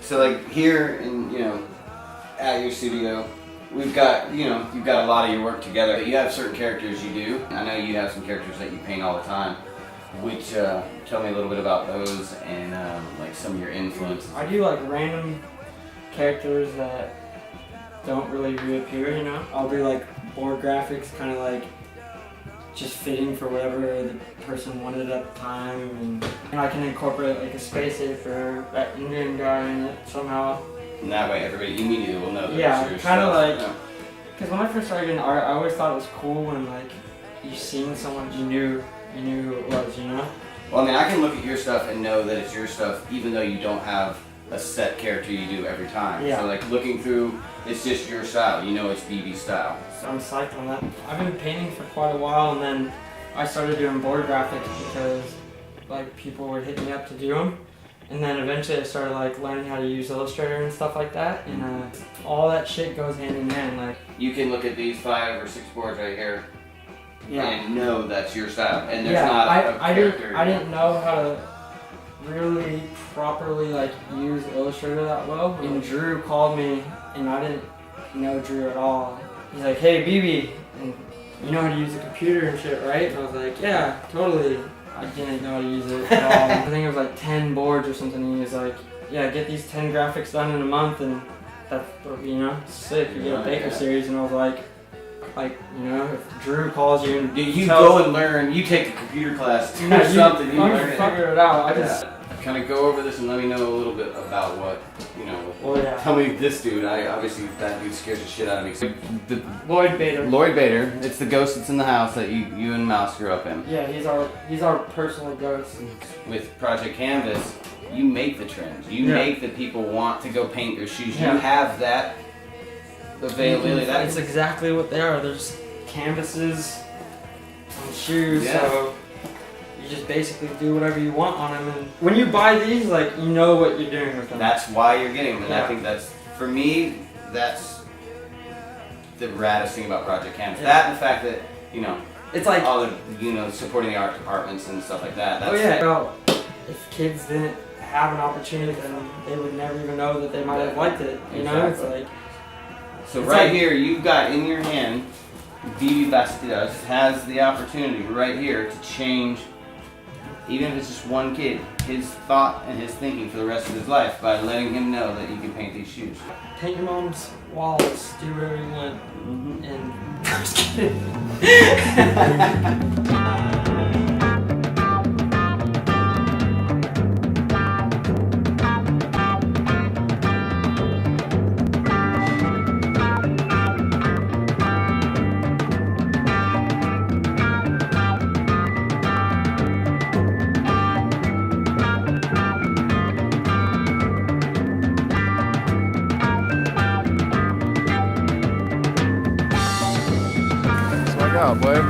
So like here in, you know, at your studio, we've got, you know, you've got a lot of your work together. You have certain characters you do. I know you have some characters that you paint all the time. Which, tell me a little bit about those and like some of your influences. I do like random characters that don't really reappear, you know? I'll do like board graphics, kind of like just fitting for whatever the person wanted at the time. And I can incorporate like a space age for that Indian guy in it somehow. And that way everybody immediately will know that yeah, it's your kind of stuff. like, because when I first started in art, I always thought it was cool when like you seen someone you knew who it was, you know? Well, I mean, I can look at your stuff and know that it's your stuff even though you don't have a set character you do every time. Yeah. So like looking through, it's just your style. You know it's BB's style. So I'm psyched on that. I've been painting for quite a while, and then I started doing board graphics because like people would hit me up to do them. And then eventually I started like learning how to use Illustrator and stuff like that, and all that shit goes hand in hand. Like You can look at these 5 or 6 boards right here yeah. and know that's your style. And there's yeah, not a character. I didn't know how to really properly like use Illustrator that well. And Drew called me, and I didn't know Drew at all. He's like, "Hey, BB, and you know how to use a computer and shit, right?" And I was like, "Yeah, totally." I didn't know how to use it at all. I think it was like 10 boards or something. And he was like, "Yeah, get these 10 graphics done in a month, and that's, you know, sick. You get a Baker series." And I was like, you know, if Drew calls you and you go and learn, you take a computer class or something, you learn it. Figure it out. I just kind of go over this and let me know a little bit about what, you know. Well, yeah. Tell me this dude. Obviously that dude scares the shit out of me. So Lloyd Bader. Lloyd Bader. It's the ghost that's in the house that you and Mouse grew up in. Yeah, he's our personal ghost. With Project Canvas, you make the trends. You make the people want to go paint their shoes. Yeah. You have that availability. That's exactly what they are. There's canvases on shoes, so you just basically do whatever you want on them. And when you buy these, like, you know what you're doing with them. That's why you're getting them. And I think that's, for me, that's the raddest thing about Project Canvas. That and the fact that, you know, it's like all the, you know, supporting the art departments and stuff like that. That's well, if kids didn't have an opportunity, then they would never even know that they might have liked it. You know, it's like. So right here, you've got in your hand, BB Bastidas has the opportunity right here to change, even if it's just one kid, his thought and his thinking for the rest of his life by letting him know that you can paint these shoes. Paint your mom's walls, do whatever you want, and I'm just kidding. Out, boy. I'm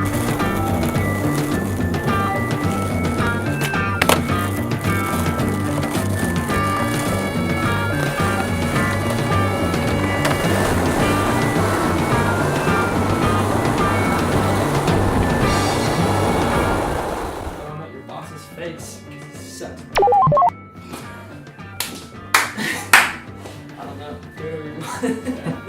at your boss's face. Suck. I don't know. Do whatever you want.